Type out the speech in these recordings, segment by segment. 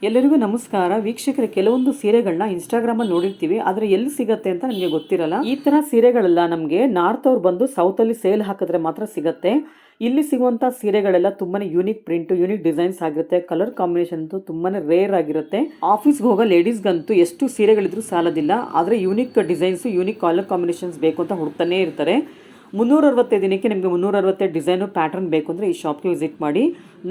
ಎಲ್ಲರಿಗೂ ನಮಸ್ಕಾರ ವೀಕ್ಷಕರೇ. ಕೆಲವೊಂದು ಸೀರೆಗಳನ್ನ ಇನ್ಸ್ಟಾಗ್ರಾಮ್ ಅಲ್ಲಿ ನೋಡಿರ್ತೀವಿ, ಆದ್ರೆ ಎಲ್ಲಿ ಸಿಗತ್ತೆ ಅಂತ ನಮಗೆ ಗೊತ್ತಿರಲ್ಲ. ಈ ತರ ಸೀರೆಗಳೆಲ್ಲ ನಮಗೆ ನಾರ್ತ್ ಅವ್ರು ಬಂದು ಸೌತ್ ಅಲ್ಲಿ ಸೇಲ್ ಹಾಕಿದ್ರೆ ಮಾತ್ರ ಸಿಗತ್ತೆ. ಇಲ್ಲಿ ಸಿಗುವಂತ ಸೀರೆಗಳೆಲ್ಲ ತುಂಬಾನೇ ಯೂನಿಕ್ ಪ್ರಿಂಟ್, ಯೂನಿಕ್ ಡಿಸೈನ್ಸ್ ಆಗಿರುತ್ತೆ. ಕಲರ್ ಕಾಂಬಿನೇಷನ್ ಅಂತೂ ತುಂಬಾನೇ ರೇರ್ ಆಗಿರುತ್ತೆ. ಆಫೀಸ್ಗೆ ಹೋಗೋ ಲೇಡೀಸ್ಗಂತೂ ಎಷ್ಟು ಸೀರೆಗಳಿದ್ರು ಸಾಲದಿಲ್ಲ, ಆದ್ರೆ unique designs, unique colour combinations ಬೇಕು ಅಂತ ಹುಡುಕ್ತಾನೆ ಇರ್ತಾರೆ. 365 ದಿನಕ್ಕೆ ನಿಮಗೆ 365 ಡಿಸೈನು ಪ್ಯಾಟರ್ನ್ ಬೇಕು ಅಂದರೆ ಈ ಶಾಪ್ಗೆ ವಿಸಿಟ್ ಮಾಡಿ.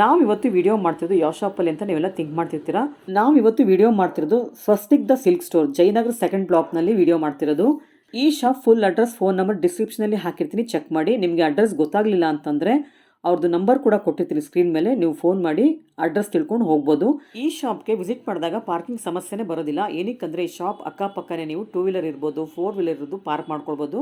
ನಾವು ಇವತ್ತು ವಿಡಿಯೋ ಮಾಡ್ತಿರೋದು ಯಾವ ಶಾಪಲ್ಲಿ ಅಂತ ನೀವೆಲ್ಲ ಥಿಂಕ್ ಮಾಡ್ತಿರ್ತೀರಾ. ನಾವು ಇವತ್ತು ವಿಡಿಯೋ ಮಾಡ್ತಿರೋದು Swastik the silk store, Jayanagar 2nd ಬ್ಲಾಕ್ನಲ್ಲಿ ವಿಡಿಯೋ ಮಾಡ್ತಿರೋದು. ಈ shop full address, phone number ಡಿಸ್ಕ್ರಿಪ್ಷನಲ್ಲಿ ಹಾಕಿರ್ತೀನಿ, ಚೆಕ್ ಮಾಡಿ. ನಿಮಗೆ ಅಡ್ರೆಸ್ ಗೊತ್ತಾಗಲಿಲ್ಲ ಅಂತಂದರೆ ಅವ್ರದ್ದು ನಂಬರ್ ಕೂಡ ಕೊಟ್ಟಿರ್ತೀನಿ ಸ್ಕ್ರೀನ್ ಮೇಲೆ, ನೀವು ಫೋನ್ ಮಾಡಿ ಅಡ್ರೆಸ್ ತಿಳ್ಕೊಂಡು ಹೋಗ್ಬೋದು. ಈ ಶಾಪ್ಗೆ ವಿಸಿಟ್ ಮಾಡಿದಾಗ ಪಾರ್ಕಿಂಗ್ ಸಮಸ್ಯೆನೇ ಬರೋದಿಲ್ಲ. ಏನಕ್ಕಂದರೆ ಈ ಶಾಪ್ ಅಕ್ಕಪಕ್ಕನೇ ನೀವು 2 ವೀಲರ್ ಇರ್ಬೋದು, 4 ವೀಲರ್ ಇರ್ಬೋದು ಪಾರ್ಕ್ ಮಾಡ್ಕೊಳ್ಬೋದು.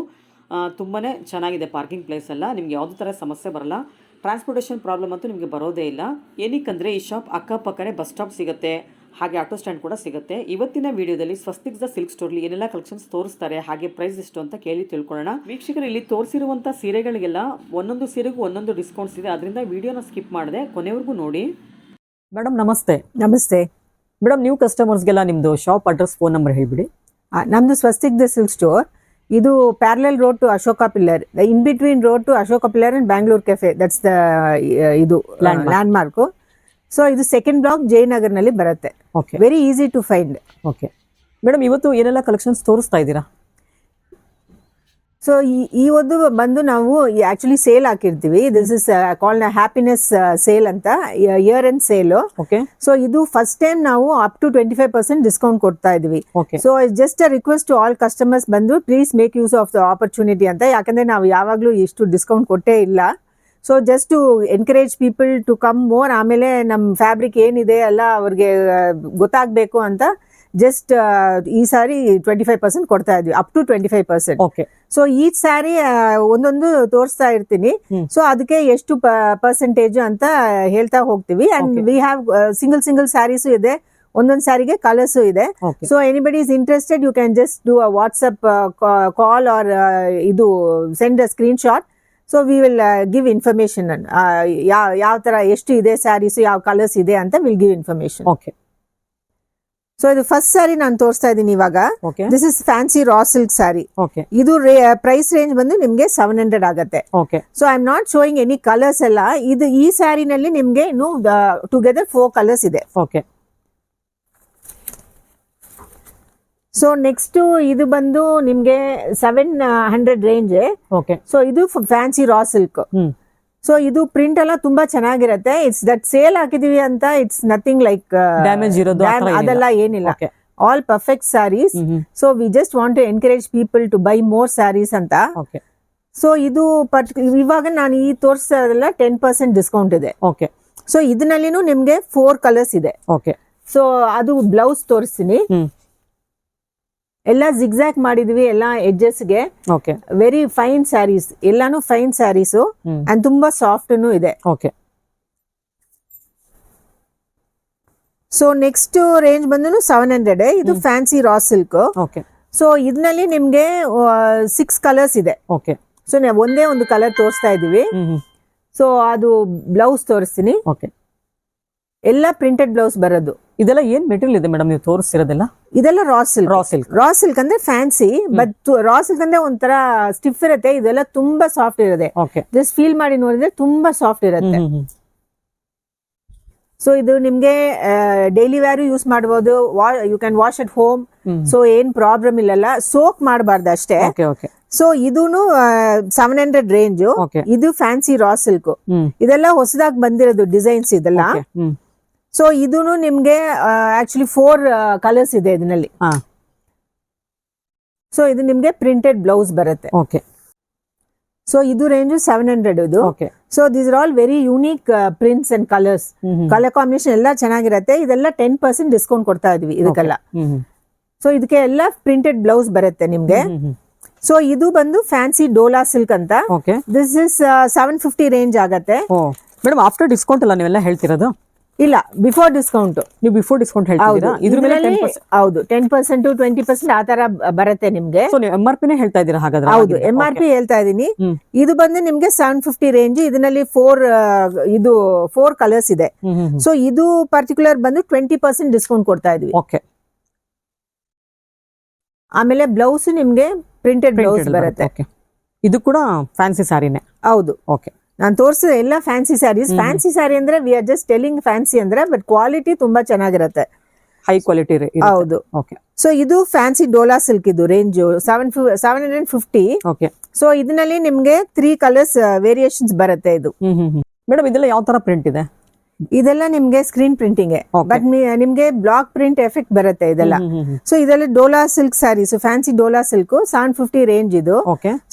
ತುಂಬಾ ಚೆನ್ನಾಗಿದೆ ಪಾರ್ಕಿಂಗ್ ಪ್ಲೇಸ್ ಎಲ್ಲ, ನಿಮ್ಗೆ ಯಾವುದೇ ಥರ ಸಮಸ್ಯೆ ಬರಲ್ಲ. ಟ್ರಾನ್ಸ್ಪೋರ್ಟೇಷನ್ ಪ್ರಾಬ್ಲಮ್ ಅಂತೂ ನಿಮಗೆ ಬರೋದೇ ಇಲ್ಲ. ಏನಕ್ಕಂದರೆ ಈ ಶಾಪ್ ಅಕ್ಕಪಕ್ಕನೇ ಬಸ್ ಸ್ಟಾಪ್ ಸಿಗುತ್ತೆ, ಹಾಗೆ ಆಟೋ ಸ್ಟ್ಯಾಂಡ್ ಕೂಡ ಸಿಗುತ್ತೆ. ಇವತ್ತಿನ ವಿಡಿಯೋದಲ್ಲಿ ಸ್ವಸ್ತಿಕ್ ದ ಸಿಲ್ಕ್ ಸ್ಟೋರ್ಲಿ ಏನೆಲ್ಲ ಕಲೆಕ್ಷನ್ಸ್ ತೋರಿಸ್ತಾರೆ, ಹಾಗೆ ಪ್ರೈಸ್ ಎಷ್ಟು ಅಂತ ಕೇಳಿ ತಿಳ್ಕೊಳ್ಳೋಣ. ವೀಕ್ಷಕರು, ಇಲ್ಲಿ ತೋರಿಸಿರುವಂಥ ಸೀರೆಗಳಿಗೆಲ್ಲ ಒಂದೊಂದು ಸೀರೆಗೂ ಒಂದೊಂದು ಡಿಸ್ಕೌಂಟ್ಸ್ ಇದೆ, ಅದರಿಂದ ವಿಡಿಯೋನ ಸ್ಕಿಪ್ ಮಾಡಿದೆ, ಕೊನೆವರೆಗೂ ನೋಡಿ. ಮೇಡಮ್ ನಮಸ್ತೆ. ನಮಸ್ತೆ ಮೇಡಮ್, ನೀವು ಕಸ್ಟಮರ್ಸ್ಗೆಲ್ಲ ನಿಮ್ಮದು ಶಾಪ್ ಅಡ್ರೆಸ್, ಫೋನ್ ನಂಬರ್ ಹೇಳಿಬಿಡಿ. ನಮ್ದು ಸ್ವಸ್ತಿಕ್ ದ ಸಿಲ್ಕ್ ಸ್ಟೋರ್. ಇದು parallel road to Ashoka pillar, in between road to Ashoka pillar and Bangalore cafe, that's the ಇದು ಲ್ಯಾಂಡ್ ಮಾರ್ಕ್. ಸೊ ಇದು 2nd ಬ್ಲಾಕ್ ಜಯನಗರ್ ನಲ್ಲಿ ಬರುತ್ತೆ. Very easy to find. Okay madam, ಇವತ್ತು ಏನೆಲ್ಲ collections ತೋರಿಸ್ತಾ ಇದ್ದೀರಾ? ಸೊ ಈ ಒಂದು ಬಂದು ನಾವು ಆಕ್ಚುಲಿ ಸೇಲ್ ಹಾಕಿರ್ತೀವಿ. This is called happiness sale ಅಂತ, ಇಯರ್ ಎಂಡ್ ಸೇಲ್. ಸೊ ಇದು ಫಸ್ಟ್ ಟೈಮ್ ನಾವು ಅಪ್ ಟು 25% ಡಿಸ್ಕೌಂಟ್ ಕೊಡ್ತಾ ಇದೀವಿ. So just a request to all customers, ಬಂದು please make use of the opportunity ಅಂತ, ಯಾಕಂದ್ರೆ ನಾವು ಯಾವಾಗ್ಲೂ ಇಷ್ಟು ಡಿಸ್ಕೌಂಟ್ ಕೊಟ್ಟೇ ಇಲ್ಲ. So just to encourage people to come more. ಆಮೇಲೆ ನಮ್ ಫ್ಯಾಬ್ರಿಕ್ ಏನಿದೆ ಎಲ್ಲ ಅವ್ರಿಗೆ ಗೊತ್ತಾಗ್ಬೇಕು ಅಂತ ಜಸ್ಟ್ ಈ ಸಾರಿ 25% ಕೊಡ್ತಾ ಇದ್ವಿ, ಅಪ್ ಟು 25%. ಸೊ ಈ ಸಾರಿ ಒಂದೊಂದು ತೋರಿಸ್ತಾ ಇರ್ತೀನಿ. ಸೊ ಅದಕ್ಕೆ ಎಷ್ಟು ಪರ್ಸೆಂಟೇಜ್ ಅಂತ ಹೇಳ್ತಾ ಹೋಗ್ತೀವಿ. And we have single sarees ಇದೆ, ಒಂದೊಂದು ಸ್ಯಾರಿಗೆ ಕಲರ್ಸು ಇದೆ. So anybody is interested, you can just do a WhatsApp call or ಇದು send a screenshot. So we will give information, ಯಾವ ತರ ಎಷ್ಟು ಇದೆ ಸ್ಯಾರೀಸ್, ಯಾವ ಕಲರ್ಸ್ ಇದೆ ಅಂತ ವಿಲ್ ಗಿವ್ ಇನ್ಫಾರ್ಮೇಶನ್. ಸೊ ಇದು ಫಸ್ಟ್ ಸ್ಯಾರಿ ನಾನು ತೋರಿಸ್ತಾ ಇದ್ದೀನಿ ಇವಾಗ. This is fancy raw silk saree. ಇದು ಪ್ರೈಸ್ ರೇಂಜ್ ಬಂದು ನಿಮ್ಗೆ 700 ಆಗತ್ತೆ. So I am not showing any colours ಎಲ್ಲ. ಇದು ಈ ಸ್ಯಾರಿನಲ್ಲಿ ನಿಮ್ಗೆ ಇನ್ನು ಟುಗೆದರ್ 4 ಕಲರ್ಸ್ ಇದೆ. ಸೊ ನೆಕ್ಸ್ಟ್ ಇದು ಬಂದು ನಿಮ್ಗೆ 700 ರೇಂಜ್. ಸೊ ಇದು ಫ್ಯಾನ್ಸಿ ರಾ ಸಿಲ್ಕ್. ಸೊ ಇದು ಪ್ರಿಂಟ್ ಎಲ್ಲ ತುಂಬಾ ಚೆನ್ನಾಗಿರತ್ತೆ. ಇಟ್ಸ್ ದಟ್ ಸೇಲ್ ಹಾಕಿದೀವಿ ಅಂತ ಇಟ್ಸ್ ನಥಿಂಗ್ ಲೈಕ್ ಡ್ಯಾಮೇಜ್ ಇರೋದು ಅದೆಲ್ಲ ಏನಿಲ್ಲ. All perfect saris. So we just want to encourage people to buy more saris ಅಂತ. ಸೊ ಇದು ಇವಾಗ ನಾನು ಈ ತೋರಿಸೋದೆಲ್ಲ 10% ಡಿಸ್ಕೌಂಟ್ ಇದೆ. ಸೊ ಇದರಲ್ಲಿನೂ ನಿಮ್ಗೆ 4 ಕಲರ್ಸ್ ಇದೆ. ಸೊ ಅದು ಬ್ಲೌಸ್ ತೋರಿಸ್ತೀನಿ. ಎಲ್ಲ ಜಿಗ್ಜಾಕ್ ಮಾಡಿದ್ವಿ, ಎಲ್ಲ ಎಡ್ಜಸ್ಗೆ. ವೆರಿ ಫೈನ್ ಸ್ಯಾರೀಸ್, ಎಲ್ಲಾನು ಫೈನ್ ಸ್ಯಾರೀಸ್ ಅಂಡ್ ತುಂಬಾ ಸಾಫ್ಟ್ ಇದೆ. ಸೊ ನೆಕ್ಸ್ಟ್ ರೇಂಜ್ ಬಂದು 700. ಇದು ಫ್ಯಾನ್ಸಿ ರಾ ಸಿಲ್ಕ್. ಸೊ ಇದರಲ್ಲಿ ನಿಮ್ಗೆ 6 ಕಲರ್ಸ್ ಇದೆ. ಸೊ ನಾವು ಒಂದೇ ಒಂದು ಕಲರ್ ತೋರಿಸ್ತಾ ಇದೀವಿ. ಸೊ ಅದು ಬ್ಲೌಸ್ ತೋರಿಸ್ತೀನಿ. ಎಲ್ಲ ಪ್ರಿಂಟೆಡ್ ಬ್ಲೌಸ್ ಬರೋದು. ಇದೆಲ್ಲ ಏನ್ ಮೆಟೀರಿಯಲ್ ಇದೆ ಮೇಡಮ್ ನೀವು ತೋರಿಸ್ತಿರೋದೆಲ್ಲ? ಇದೆಲ್ಲ ರಾ ಸಿಲ್ಕ್ ಅಂದ್ರೆ ಫ್ಯಾನ್ಸಿ, ಬಟ್ ರಾ ಸಿಲ್ಕ್ ಅಂದ್ರೆ ಒಂಥರ ಸ್ಟಿಫ್ ಇರುತ್ತೆ. ಇದೆಲ್ಲ ತುಂಬಾ ಸಾಫ್ಟ್ ಇರುತ್ತೆ. ಜಸ್ಟ್ ಫೀಲ್ ಮಾಡಿ ನೋಡಿದ್ರೆ ತುಂಬಾ ಸಾಫ್ಟ್ ಇರುತ್ತೆ. ಸೊ ಇದು ನಿಮ್ಗೆ ಡೈಲಿ ವ್ಯಾರು ಯೂಸ್ ಮಾಡಬಹುದು. You can wash at home. So ಏನ್ ಪ್ರಾಬ್ಲಮ್ ಇಲ್ಲಲ್ಲ, ಸೋಕ್ ಮಾಡಬಾರ್ದು ಅಷ್ಟೇ. ಸೊ ಇದೂನು 700 ರೇಂಜ್. ಇದು ಫ್ಯಾನ್ಸಿ ರಾ ಸಿಲ್ಕ್. ಇದೆಲ್ಲ ಹೊಸದಾಗಿ ಬಂದಿರೋದು ಡಿಸೈನ್ಸ್ ಇದೆಲ್ಲ. ಸೊ ಇದೂನು ನಿಮ್ಗೆ ಆಕ್ಚುಲಿ 4 ಕಲರ್ಸ್ ಇದೆ ಇದರಲ್ಲಿ. ಸೊ ಇದು ನಿಮ್ಗೆ ಪ್ರಿಂಟೆಡ್ ಬ್ಲೌಸ್ ಬರುತ್ತೆ. ಸೊ ಇದು ರೇಂಜ್ 700 ಇದು. So these are all very unique prints and colours. Colour combination ಎಲ್ಲ ಚೆನ್ನಾಗಿರತ್ತೆ. ಇದೆಲ್ಲ 10% ಡಿಸ್ಕೌಂಟ್ ಕೊಡ್ತಾ ಇದೀವಿ ಇದಕ್ಕೆಲ್ಲ. ಸೊ ಇದಕ್ಕೆ ಎಲ್ಲ ಪ್ರಿಂಟೆಡ್ ಬ್ಲೌಸ್ ಬರುತ್ತೆ ನಿಮ್ಗೆ. ಸೊ ಇದು ಬಂದು ಫ್ಯಾನ್ಸಿ ಡೋಲಾ ಸಿಲ್ಕ್ ಅಂತ. ದಿಸ್ ಇಸ್ 750 ರೇಂಜ್ ಆಗತ್ತೆ. ಮೇಡಮ್ ಆಫ್ಟರ್ ಡಿಸ್ಕೌಂಟ್ ಅಲ್ಲ ನೀವೆಲ್ಲ ಹೇಳ್ತಿರೋದು? ಇಲ್ಲ ಬಿಫೋರ್ ಡಿಸ್ಕೌಂಟ್. ನೀವು ಬಿಫೋರ್ ಡಿಸ್ಕೌಂಟ್ ಹೇಳ್ತಿದ್ದೀರಾ? ಇದ್ರ ಮೇಲೆ 10%. ಹೌದು 10% 20% ಆ ತರ ಬರುತ್ತೆ ನಿಮ್ಗೆ. ಸೊ ನೀವು MRP ನೇ ಹೇಳ್ತಾ ಇದ್ದೀರಾ ಹಾಗಾದ್ರೆ? ಹೌದು MRP ಹೇಳ್ತಾ ಇದೀನಿ. ಇದು ಬಂದು ನಿಮ್ಗೆ 750 ರೇಂಜ್. ಇದರಲ್ಲಿ 4 ಕಲರ್ಸ್ ಇದೆ. ಸೊ ಇದು ಪರ್ಟಿಕ್ಯುಲರ್ ಬಂದು 20% ಡಿಸ್ಕೌಂಟ್ ಕೊಡ್ತಾ ಇದೀವಿ. ಓಕೆ. ಆಮೇಲೆ ಬ್ಲೌಸ್ ನಿಮ್ಗೆ ಪ್ರಿಂಟೆಡ್ ಬ್ಲೌಸ್ ಬರುತ್ತೆ. ಇದು ಕೂಡ ಫ್ಯಾನ್ಸಿ ಸ್ಯಾರಿನೇ? ಹೌದು. ಓಕೆ. ನಾನು ತೋರಿಸಿದ ಎಲ್ಲ ಫ್ಯಾನ್ಸಿ ಸ್ಯಾರೀಸ್. ಫ್ಯಾನ್ಸಿ ಸ್ಯಾರಿ ಅಂದ್ರೆ V are just telling fancy ಅಂದ್ರೆ, ಬಟ್ ಕ್ವಾಲಿಟಿ ತುಂಬಾ ಚೆನ್ನಾಗಿರುತ್ತೆ, ಹೈ ಕ್ವಾಲಿಟಿ. ಹೌದು. ಓಕೆ. ಸೊ ಇದು ಫ್ಯಾನ್ಸಿ ಡೋಲಾ ಸಿಲ್ಕ್. ಇದು ರೇಂಜ್ 750. ಓಕೆ. ಸೊ ಇದರಲ್ಲಿ ನಿಮ್ಗೆ 3 ಕಲರ್ಸ್ ವೇರಿಯೇಷನ್ಸ್ ಬರುತ್ತೆ. ಇದು ಮೇಡಮ್ ಇದೆಲ್ಲ ಯಾವ ತರ ಪ್ರಿಂಟ್ ಇದೆ? ಇದೆಲ್ಲ ನಿಮ್ಗೆ ಸ್ಕ್ರೀನ್ ಪ್ರಿಂಟಿಂಗ್, ಬಟ್ ನಿಮ್ಗೆ ಬ್ಲಾಕ್ ಪ್ರಿಂಟ್ ಎಫೆಕ್ಟ್ ಬರುತ್ತೆ ಇದೆಲ್ಲ. ಸೊ ಇದೆಲ್ಲ dola silk saris, fancy dola silk 750 range ಇದು.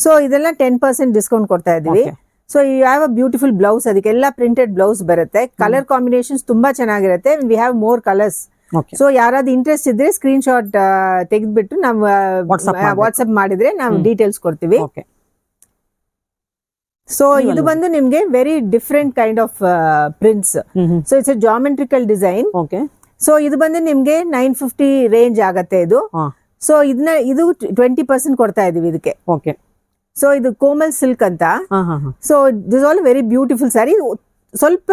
ಸೊ ಇದೆಲ್ಲ 10% ಡಿಸ್ಕೌಂಟ್ ಕೊಡ್ತಾ ಇದೀವಿ. So you have a beautiful blouse, ಅದಕ್ಕೆಲ್ಲ ಪ್ರಿಂಟೆಡ್ ಬ್ಲೌಸ್ ಬರುತ್ತೆ. ಕಲರ್ ಕಾಂಬಿನೇಷನ್ಸ್ ತುಂಬಾ ಚೆನ್ನಾಗಿರುತ್ತೆ. We have more colours. So ಯಾರಾದ್ರೂ ಇಂಟ್ರೆಸ್ಟ್ ಇದ್ರೆ ಸ್ಕ್ರೀನ್ ಶಾಟ್ ತೆಗೆದ್ಬಿಟ್ಟು ನಾವು ವಾಟ್ಸ್ಆಪ್ ಮಾಡಿದ್ರೆ ನಾವು ಡೀಟೇಲ್ಸ್ ಕೊಡ್ತೀವಿ. ಸೊ ಇದು ಬಂದು ನಿಮ್ಗೆ very different kind of prints. So it's A geometrical design. So ಇದು ಬಂದು ನಿಮ್ಗೆ 950 ರೇಂಜ್ ಆಗತ್ತೆ ಇದು. ಸೊ ಇದು 20% ಕೊಡ್ತಾ ಇದೀವಿ ಇದಕ್ಕೆ. ಸೊ ಇದು ಕೋಮಲ್ ಸಿಲ್ಕ್ ಅಂತ. So this all very beautiful sari. ಸ್ವಲ್ಪ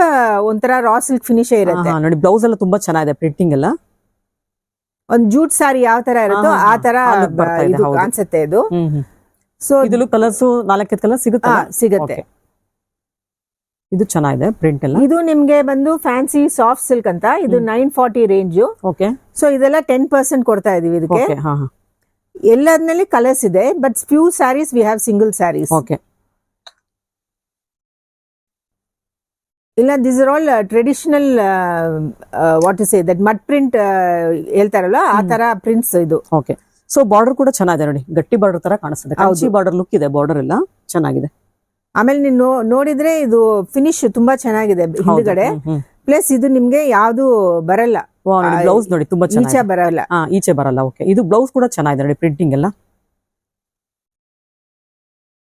ಒಂಥರ ರಾ ಸಿಲ್ಕ್ ಫಿನಿಶ್ ಇರುತ್ತೆ ನೋಡಿ. ಬ್ಲೌಸ್ ಎಲ್ಲ ತುಂಬಾ ಚೆನ್ನಾಗಿದೆ, ಪ್ರಿಂಟಿಂಗ್ ಎಲ್ಲ ಒಂದ್ ಜೂಟ್ ಸಾರಿ ಯಾವ ತರ ಇರುತ್ತೋ ಆ ತರ ಅನ್ಸುತ್ತೆ ಇದು. ಸೊ ಇದಲ್ಲೂ ಕಲರ್ಸ್ 4 ಕಲರ್ ಸಿಗುತ್ತೆ. ಇದು ಚೆನ್ನಾಗಿದೆ ಪ್ರಿಂಟ್ ಎಲ್ಲ. ಇದು ನಿಮ್ಗೆ ಬಂದು ಫ್ಯಾನ್ಸಿ ಸಾಫ್ಟ್ ಸಿಲ್ಕ್ ಅಂತ. ಇದು 940 ರೇಂಜ್. ಓಕೆ. ಸೊ ಇದೆಲ್ಲ 10% ಕೊಡ್ತಾ ಇದೀವಿ ಇದಕ್ಕೆ. ಎಲ್ಲದ್ರಲ್ಲಿ ಕಲರ್ಸ್ ಇದೆ, but few sarees we have single sarees. Okay. ಇಲ್ಲ this are all traditional what to say that mud print ಹೇಳ್ತಾರಲ್ಲ ಆ ತರ ಪ್ರಿಂಟ್ಸ್ ಇದು. ಓಕೆ. ಸೊ ಬಾರ್ಡರ್ ಕೂಡ ಚೆನ್ನಾಗಿದೆ ನೋಡಿ, ಗಟ್ಟಿ ಬಾರ್ಡರ್ ತರ ಕಾಣಿಸ್ತದೆ. ಕಂಚಿ ಬಾರ್ಡರ್ ಲುಕ್ ಇದೆ, ಬಾರ್ಡರ್ ಎಲ್ಲ ಚೆನ್ನಾಗಿದೆ. ಆಮೇಲೆ ನೀವು ನೋಡಿದ್ರೆ ಇದು ಫಿನಿಶ್ ತುಂಬಾ ಚೆನ್ನಾಗಿದೆ ಹಿಂದ್ಗಡೆ. ಪ್ಲಸ್ ಇದು ನಿಮ್ಗೆ ಯಾವ್ದು ಬರಲ್ಲ, ಬ್ಲೌಸ್ ನೋಡಿ ತುಂಬಾ ಈಚೆ ಬರಲ್ಲ. ಈಚೆ ಬರಲ್ಲ. ಓಕೆ. ಇದು ಬ್ಲೌಸ್ ಕೂಡ ಚೆನ್ನಾಗಿದೆ ನೋಡಿ, ಪ್ರಿಂಟಿಂಗ್ ಎಲ್ಲ.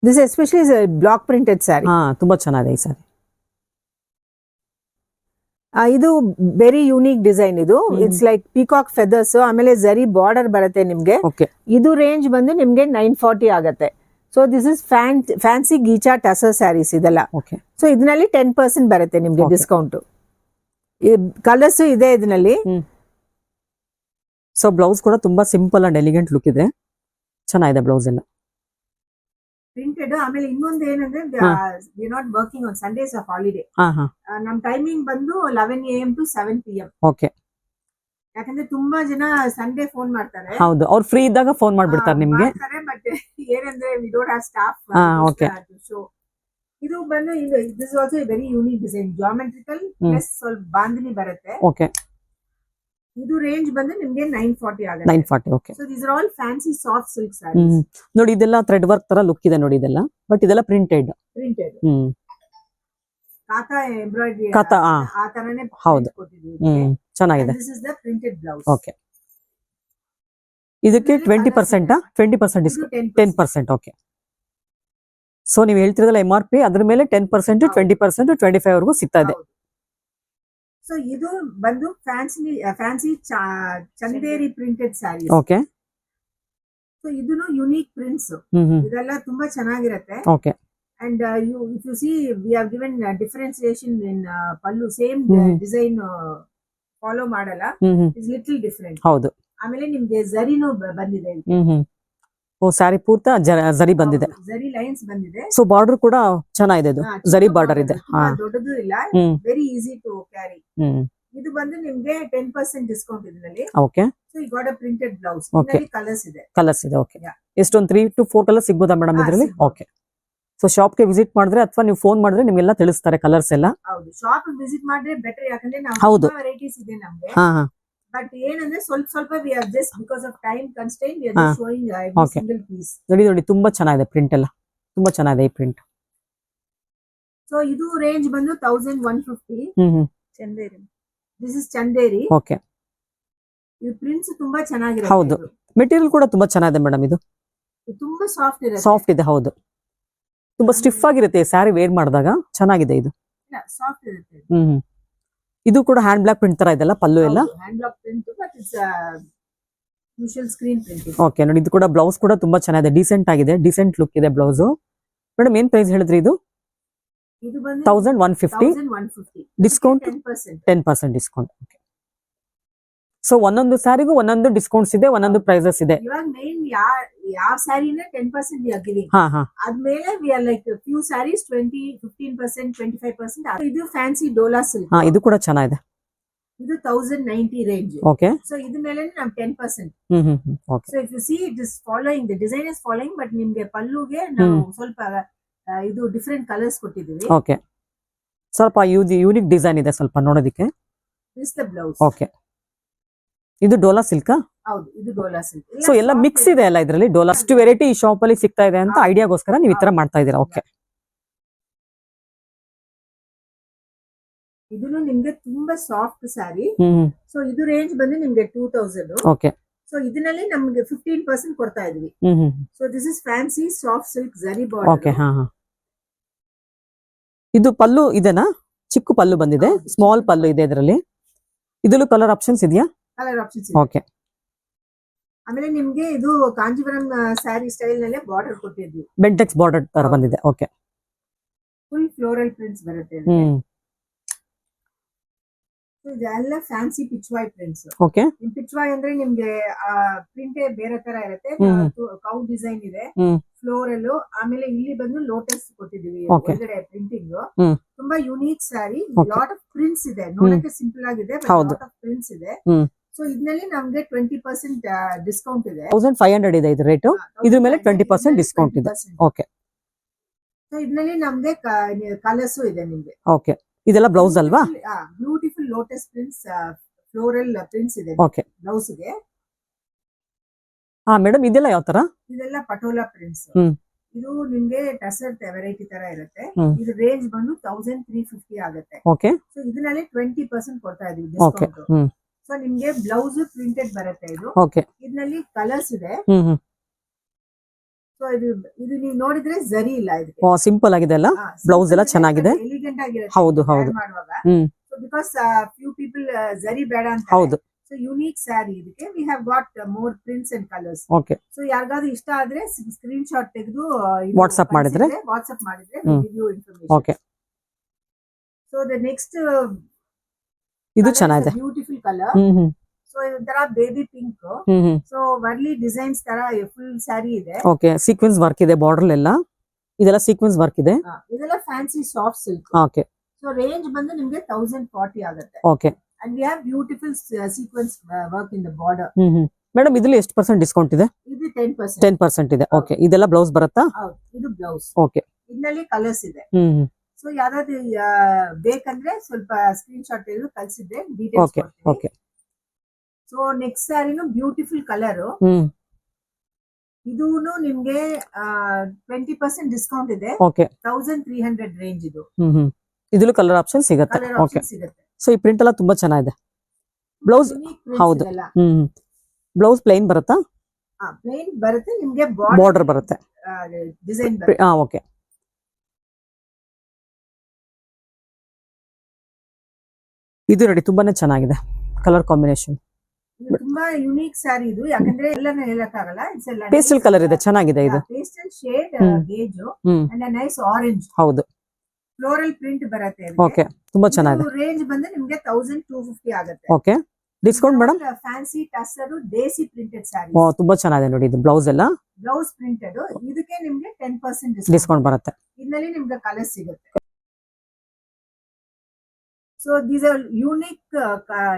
This especially block printed sari. ತುಂಬಾ ಚೆನ್ನಾಗಿದೆ ಈ ಸ್ಯಾರಿ. ಇದು ವೆರಿ ಯೂನಿಕ್ ಡಿಸೈನ್. ಇದು ಇಟ್ಸ್ ಲೈಕ್ ಪಿಕಾಕ್ ಫೆದರ್ಸ್. ಆಮೇಲೆ ಜರಿ ಬಾರ್ಡರ್ ಬರುತ್ತೆ ನಿಮ್ಗೆ. ಇದು ರೇಂಜ್ ಬಂದು ನಿಮ್ಗೆ 940 ಆಗತ್ತೆ. So this is fancy ghicha tussar sarees ಇದೆಲ್ಲ. ಸೊ ಇದರಲ್ಲಿ 10% ಬರುತ್ತೆ ನಿಮ್ಗೆ ಡಿಸ್ಕೌಂಟ್. ಕಲರ್ಸ್ ಇದೆ ಇದರಲ್ಲಿ. ಸೊ ಬ್ಲೌಸ್ ಕೂಡ ತುಂಬಾ ಸಿಂಪಲ್ ಅಂಡ್ ಎಲಿಗೆಂಟ್ ಲುಕ್ ಇದೆ, ಚೆನ್ನಾಗಿದೆ ಬ್ಲೌಸ್ ಎಲ್ಲ ಪ್ರಿಂಟೆಡ್. ಆಮೇಲೆ ಇನ್ನೊಂದು ಏನಂದ್ರೆ we not working on Sundays off holiday. ನಮ್ ಟೈಮಿಂಗ್ ಬಂದು 11 AM to 7 PM. ಓಕೆ. ಯಾಕಂದ್ರೆ ತುಂಬಾ ಜನ ಸಂಡೇ ಫೋನ್ ಮಾಡ್ತಾರೆ. ಹೌದು, ಅವ್ರು ಫ್ರೀ ಇದ್ದಾಗ ಫೋನ್ ಮಾಡ್ಬಿಡ್ತಾರೆ ನಿಮ್ಗೆ. ಬಟ್ ಏನಂದ್ರೆ we don't have staff. Okay. So ಇದು ಬಂದು this also very unique design, geometrical plus ಸ್ವಲ್ಪ ಬಾಂಧನಿ ಬರುತ್ತೆ. ಓಕೆ. ಇದು ರೇಂಜ್ ಬಂದು ನಿಮ್ಗೆ 940 ಆಗುತ್ತೆ. 940. Okay. So these are all fancy soft silk saris. ನೋಡಿ ಇದೆಲ್ಲ ಥ್ರೆಡ್ ವರ್ಕ್ ತರ ಲುಕ್ ಇದೆ ನೋಡಿ ಇದೆಲ್ಲ, ಬಟ್ ಇದೆಲ್ಲ ಪ್ರಿಂಟೆಡ್. ಕಾತಾ ಎಂಬ್ರಾಯ್ಡರಿ ಆ ತರನೇ. ಹೌದು. ಚೆನ್ನಾಗಿದೆ. This is the printed blouse. Okay. ಇದಕ್ಕೆ 20% 20% ಡಿಸ್ಕೌಂಟ್ 10%. ಓಕೆ. ಸೊ ನೀವು ಹೇಳ್ತಿರೋದಲ್ಲ MRP, ಅದ್ರ ಮೇಲೆ 10% 20% 25 ವರೆಗೂ ಸಿಗ್ತಾ ಇದೆ. ಸೊ ಇದು ಬಂದು fancy Chanderi printed saris. Okay. So ಇದನ್ನು ಯುನೀಕ್ ಪ್ರಿಂಟ್ಸ್. ಇದೆಲ್ಲ ತುಂಬಾ ಚೆನ್ನಾಗಿರುತ್ತೆ. Okay. And if you see we have given differentiation in pallu. Same design follow ಮಾಡಲ್ಲ, ಇಸ್ ಲಿಟಲ್ ಡಿಫರೆಂಟ್. ಹೌದು. ಆಮೇಲೆ ನಿಮ್ಗೆ ಜರಿನೂ ಬಂದಿದೆ. ಓ ಸ್ಯಾರಿ ಪೂರ್ತಿ ಜರಿ ಬಂದಿದೆ, ಜರಿ ಲೈನ್ಸ್ ಬಂದಿದೆ. ಸೊ ಬಾರ್ಡರ್ ಕೂಡ ಚೆನ್ನಾಗಿದೆ, ಇದು ಜರಿ ಬಾರ್ಡರ್ ಇದೆ. ದೊಡ್ಡದು ಇಲ್ಲ, ವೆರಿ ಈಸಿ ಟು ಕ್ಯಾರಿ. ಇದು ಬಂದು ನಿಮ್ಗೆ 10% ಡಿಸ್ಕೌಂಟ್ ಇದರಲ್ಲಿ. Okay. So you got a printed blouse. ಇದರಲ್ಲಿ ಕಲರ್ಸ್ ಇದೆ. ಕಲರ್ಸ್ ಇದೆ. ಓಕೆ. ಎಷ್ಟೊಂದು 3 to 4 ಕಲರ್ಸ್ ಸಿಗ್ಬೋದಾ ಮೇಡಮ್ ಇದರಲ್ಲಿ? ಓಕೆ. ಸೊ ಶಾಪ್ಗೆ ವಿಸಿಟ್ ಮಾಡಿದ್ರೆ ಅಥವಾ ನೀವು ಫೋನ್ ಮಾಡಿದ್ರೆ ನಿಮ್ಗೆಲ್ಲ ತಿಳಿಸ್ತಾರೆ ಕಲರ್ಸ್ ಎಲ್ಲ. ಹೌದು, ಶಾಪ್ ವಿಸಿಟ್ ಮಾಡಿದ್ರೆ ಬೆಟರ್. ಯಾಕಂದ್ರೆ ನಾವು ವೆರೈಟೀಸ್ ಇದೆ ನಮ್ಗೆ. ಬಟ್ ಏನಂದ್ರೆ ಸ್ವಲ್ಪ we are just because of time constraint we are just showing every single piece. ನೋಡಿ ತುಂಬಾ ಚೆನ್ನಾಗಿದೆ ಪ್ರಿಂಟ್ ಎಲ್ಲ, ತುಂಬಾ ಚೆನ್ನಾಗಿದೆ ಈ ಪ್ರಿಂಟ್. ಸೊ ಇದು ರೇಂಜ್ ಬಂದು 1150. Chanderi. This is Chanderi. Okay. ಈ ಪ್ರಿಂಟ್ಸ್ ತುಂಬಾ ಚೆನ್ನಾಗಿದೆ. ಹೌದು, ಮೆಟೀರಿಯಲ್ ಕೂಡ ತುಂಬಾ ಚೆನ್ನಾಗಿದೆ ಮೇಡಮ್. ಇದು ತುಂಬಾ ಸಾಫ್ಟ್ ಇದೆ. ಸಾಫ್ಟ್ ಇದೆ, ಹೌದು. ತುಂಬಾ ಸ್ಟಿಫ್ ಆಗಿರುತ್ತೆ ಸ್ಯಾರಿ ವೇರ್ ಮಾಡಿದಾಗ, ಚೆನ್ನಾಗಿದೆ ಇದು. ಸಾಫ್ಟ್ ಇರುತ್ತೆ. ಇದು ಕೂಡ ಹ್ಯಾಂಡ್ ಬ್ಲಾಕ್ ಪ್ರಿಂಟ್ ತರ ಇದೆಲ್ಲ ಪಲ್ಲು ಎಲ್ಲ. Hand block print but it's usual screen print. Okay ನೋಡಿ, ಇದು ಕೂಡ ಬ್ಲೌಸ್ ಕೂಡ ತುಂಬಾ ಚೆನ್ನಾಗಿದೆ, ಡಿಸೆಂಟ್ ಆಗಿದೆ, ಡಿಸೆಂಟ್ ಲುಕ್ ಇದೆ ಬ್ಲೌಸ್. ಮೇಡಮ್ ಏನ್ ಪ್ರೈಸ್ ಹೇಳಿದ್ರಿ ಇದು? ಇದು ಬಂದು 1150 ಡಿಸ್ಕೌಂಟ್ 10% ಡಿಸ್ಕೌಂಟ್. ಸೊ ಒಂದೊಂದು ಸ್ಯಾರಿಗೂ ಒಂದೊಂದು ಡಿಸ್ಕೌಂಟ್ಸ್ ಇದೆ, ಒಂದೊಂದು ಪ್ರೈಸಸ್ ಇದೆ. ಇವಾಗ ಮೇನ್ ಯಾವ ಸ್ಯಾರಿನ 10% ಗಿವಿಂಗ್. ಆದ್ಮೇಲೆ we are like few saris 15%, 25%. ಇದು ಫ್ಯಾನ್ಸಿ ಡೋಲಾ ಸಿಲ್ಕ್. ಇದು ಕೂಡ ಚೆನ್ನಾಗಿದೆ. ಇದು 1090 ರೇಂಜ್. ಓಕೆ. ಸೊ ಇದ್ರ ಮೇಲೆ ನಾವು 10%. Okay. So if you C it is following, the design is following, but ನಿಮ್ಗೆ ಪಲ್ಲುಗೆ ನಾವು ಸ್ವಲ್ಪ ಇದು ಡಿಫರೆಂಟ್ ಕಲರ್ಸ್ ಕೊಟ್ಟಿದ್ದೀವಿ. ಓಕೆ. ಸ್ವಲ್ಪ ಯೂನಿಕ್ ಡಿಸೈನ್ ಇದೆ ಸ್ವಲ್ಪ ನೋಡೋದಕ್ಕೆ. This the blouse. ಓಕೆ. ಇದು ಡೋಲಾ ಸಿಲ್ಕ್. ಹೌದು, ಇದು ಡೋಲಾ ಸಿಲ್ಕ್. ಸೊ ಎಲ್ಲ ಮಿಕ್ಸ್ ಇದೆ ಅಲ್ಲ ಇದರಲ್ಲಿ. ಡೋಲಾ ಅಷ್ಟು ವೆರೈಟಿ ಈ ಶಾಪ್ ಅಲ್ಲಿ ಸಿಗ್ತಾ ಇದೆ ಅಂತ ಐಡಿಯಾಗೋಸ್ಕರ ನೀವು ಈ ತರ ಮಾಡ್ತಾ ಇದೀರಾ. ಓಕೆ. ಇದನ್ನು ನಿಮ್ಗೆ ತುಂಬಾ ಸಾಫ್ಟ್ ಸ್ಯಾರಿ. ಸೊ ಇದು ರೇಂಜ್ ಬಂದು ನಿಮ್ಗೆ 2000. ಓಕೆ. ಸೊ ಇದರಲ್ಲಿ ನಮ್ಗೆ 15% ಕೊಡ್ತಾ ಇದೀವಿ. So this is fancy soft silk zari border. Okay. ಇದು ಪಲ್ಲು ಇದೆನಾ? ಚಿಕ್ಕ ಪಲ್ಲು ಬಂದಿದೆ, ಸ್ಮಾಲ್ ಪಲ್ಲು ಇದೆ ಇದರಲ್ಲಿ. ಇದರಲ್ಲೂ ಕಲರ್ ಆಪ್ಷನ್ಸ್ ಇದೆಯಾ? Colour options. ಓಕೆ. ಆಮೇಲೆ ನಿಮ್ಗೆ ಇದು ಕಾಂಜೀವರಂ ಸ್ಯಾರಿ ಸ್ಟೈಲ್ ನಲ್ಲೇ ಬಾರ್ಡರ್ ಕೊಟ್ಟಿದ್ವಿ, ಬೆಂಟೆಕ್ಸ್ ಬಾರ್ಡರ್ ತರ ಬಂದಿದೆ. ಓಕೆ. ಫುಲ್ ಫ್ಲೋರಲ್ ಪ್ರಿಂಟ್ಸ್ ಬರುತ್ತೆ. ಇದೆಲ್ಲ ಫ್ಯಾನ್ಸಿ ಪಿಚ್ವಾಯ್ ಪ್ರಿಂಟ್ಸ್. ಓಕೆ. ಪಿಚ್ವಾಯ್ ಅಂದ್ರೆ ನಿಮ್ಗೆ ಪ್ರಿಂಟ್ ಬೇರೆ ತರ ಇರುತ್ತೆ. ಕೌ ಡಿಸೈನ್ ಇದೆ, ಫ್ಲೋರಲ್. ಆಮೇಲೆ ಇಲ್ಲಿ ಬಂದು ಲೋಟಸ್ ಕೊಟ್ಟಿದೀವಿ ಒಳಗಡೆ ಪ್ರಿಂಟಿಂಗ್. ತುಂಬಾ unique sari, lot of prints ಇದೆ. ನೋಡಕ್ಕೆ ಸಿಂಪಲ್ ಆಗಿದೆ, ಲಾಟ್ ಆಫ್ ಪ್ರಿಂಟ್ಸ್ ಇದೆ. ಸೊ ಇದರಲ್ಲಿ ನಮ್ಗೆ 20% ಡಿಸ್ಕೌಂಟ್ ಇದೆ. 1500 ಇದೆ ಇದು ರೇಟ್. ಇದ್ರ ಮೇಲೆ 20% ಡಿಸ್ಕೌಂಟ್ ಇದೆ. ಓಕೆ. ಸೊ ಇದರಲ್ಲಿ ನಮ್ಗೆ ಕಲರ್ಸ್ ಇದೆ ನಿಮ್ಗೆ. ಓಕೆ. ಇದೆಲ್ಲ ಬ್ಲೌಸ್ ಅಲ್ವಾ? Beautiful lotus prints, floral prints ಇದೆ ಬ್ಲೌಸ್ ಗೆ. ಮೇಡಮ್ ಇದೆಲ್ಲ ಯಾವ ತರ? ಇದೆಲ್ಲ ಪಟೋಲಾ ಪ್ರಿಂಟ್ಸ್. ಇದು ನಿಮ್ಗೆ ಟಸರ್ ವೆರೈಟಿ ತರ ಇರುತ್ತೆ. ಇದು ರೇಂಜ್ ಬಂದು 1350 ಆಗುತ್ತೆ. ಓಕೆ. ಸೊ ಇದರಲ್ಲಿ 20% ಕೊಡ್ತಾ ಇದೀವಿ ಡಿಸ್ಕೌಂಟ್. ಸೊ ನಿಮ್ಗೆ ಬ್ಲೌಸ್ ಪ್ರಿಂಟೆಡ್ ಬರುತ್ತೆ ಇದು. ಓಕೆ. ಇದರಲ್ಲಿ ಕಲರ್ಸ್ ಇದೆ. ಸೊ ಇದು ನೀವು ನೋಡಿದ್ರೆ ಝರಿ ಇಲ್ಲ, ಇದಕ್ಕೆ ಸಿಂಪಲ್ ಆಗಿದೆ ಅಲ್ಲ. ಬ್ಲೌಸ್ ಎಲ್ಲ ಚೆನ್ನಾಗಿದೆ, ಎಲಿಗೆಂಟ್ ಆಗಿರುತ್ತೆ. ಹೌದು ಹೌದು. ಸೊ ಬಿಕಾಸ್ ಫ್ಯೂ ಪೀಪಲ್ ಝರಿ ಬೇಡ ಅಂತ. ಹೌದು. ಸೊ ಯುನೀಕ್ ಸ್ಯಾರಿ ಇದಕ್ಕೆ we have got more prints and colours. Okay. So ಯಾರಿಗಾದ್ರೂ ಇಷ್ಟ ಆದ್ರೆ ಸ್ಕ್ರೀನ್ ಶಾಟ್ ತೆಗೆದು ವಾಟ್ಸ್ಆಪ್ ಮಾಡಿದ್ರೆ information. Okay. So the next ಇದು ಚೆನ್ನಾಗಿದೆ, ಬ್ಯೂಟಿಫುಲ್ ಕಲರ್. ಸೊ ಇದರ baby pink. So Warli designs ತರ ಫುಲ್ ಸ್ಯಾರಿ ಇದೆ. ಓಕೆ. ಸೀಕ್ವೆನ್ಸ್ ವರ್ಕ್ ಇದೆ ಬಾರ್ಡರ್ ಎಲ್ಲ. ಇದೆಲ್ಲ ಸೀಕ್ವೆನ್ಸ್ ವರ್ಕ್ ಇದೆ. ಇದೆಲ್ಲ fancy soft silk. Okay. So range ಬಂದು ನಿಮ್ಗೆ 1040 ಆಗುತ್ತೆ. Okay. And we have beautiful sequence work in the border. Madam ಇದ್ರಲ್ಲಿ ಎಷ್ಟು % ಡಿಸ್ಕೌಂಟ್ ಇದೆ? ಇದು 10%. 10% ಇದೆ. ಓಕೆ. ಇದೆಲ್ಲ ಬ್ಲೌಸ್ ಬರುತ್ತಾ? ಹೌದು, ಇದು ಬ್ಲೌಸ್. ಓಕೆ. ಇದರಲ್ಲಿ ಕಲರ್ಸ್ ಇದೆ. ಸೊ ಯಾರಾದ್ರೂ ಬೇಕಂದ್ರೆ ಸ್ವಲ್ಪ ಸ್ಕ್ರೀನ್ ಶಾಟ್ ತೆಗೆದು ಕಳ್ಸಿದ್ರೆ ಡೀಟೇಲ್ಸ್ ಕೊಡ್ತೀವಿ. ಓಕೆ. ಸೊ ನೆಕ್ಸ್ಟ್ ಸ್ಯಾರಿನು ಬ್ಯೂಟಿಫುಲ್ ಕಲರ್. ಇದೂನು ನಿಮ್ಗೆ 20% ಡಿಸ್ಕೌಂಟ್ ಇದೆ. ಓಕೆ. 1300 ರೇಂಜ್ ಇದು. ಇದರಲ್ಲೂ ಕಲರ್ ಆಪ್ಷನ್ ಸಿಗುತ್ತೆ. ಓಕೆ. ಸೊ ಈ ಪ್ರಿಂಟ್ ಎಲ್ಲ ತುಂಬಾ ಚೆನ್ನಾಗಿದೆ. ಬ್ಲೌಸ್ ಹೌದು. ಬ್ಲೌಸ್ ಪ್ಲೇನ್ ಬರುತ್ತಾ? ಪ್ಲೇನ್ ಬರುತ್ತೆ, ನಿಮ್ಗೆ ಬಾರ್ಡರ್ ಬರುತ್ತೆ, ಡಿಸೈನ್ ಬರುತ್ತೆ. ಓಕೆ. ಇದು ನೋಡಿ ತುಂಬಾನೇ ಚೆನ್ನಾಗಿದೆ ಕಲರ್ ಕಾಂಬಿನೇಷನ್. ತುಂಬಾ ಯುನೀಕ್ ಸ್ಯಾರಿ ಇದು, ಯಾಕಂದ್ರೆ ಎಲ್ಲಾನು ಹೇಳಕ್ಕಾಗಲ್ಲ. ಪೇಸ್ಟಲ್ ಕಲರ್ ಇದೆ, ಚೆನ್ನಾಗಿದೆ ಇದು. Pastel shade beige and nice orange. ಹೌದು. ಫ್ಲೋರಲ್ ಪ್ರಿಂಟ್ ಬರುತ್ತೆ. ಓಕೆ. ತುಂಬಾ ಚೆನ್ನಾಗಿದೆ. ರೇಂಜ್ ಬಂದು ನಿಮ್ಗೆ 1250 ಆಗುತ್ತೆ. Okay. Discount madam? Fancy tussar desi printed sari. ತುಂಬಾ ಚೆನ್ನಾಗಿದೆ ನೋಡಿ ಇದು ಬ್ಲೌಸ್ ಎಲ್ಲ. Blouse printed. ಇದಕ್ಕೆ ನಿಮ್ಗೆ 10% ಡಿಸ್ಕೌಂಟ್ ಬರುತ್ತೆ. ಇದರಲ್ಲಿ ನಿಮ್ಗೆ ಕಲರ್ ಸಿಗುತ್ತೆ. So these are unique.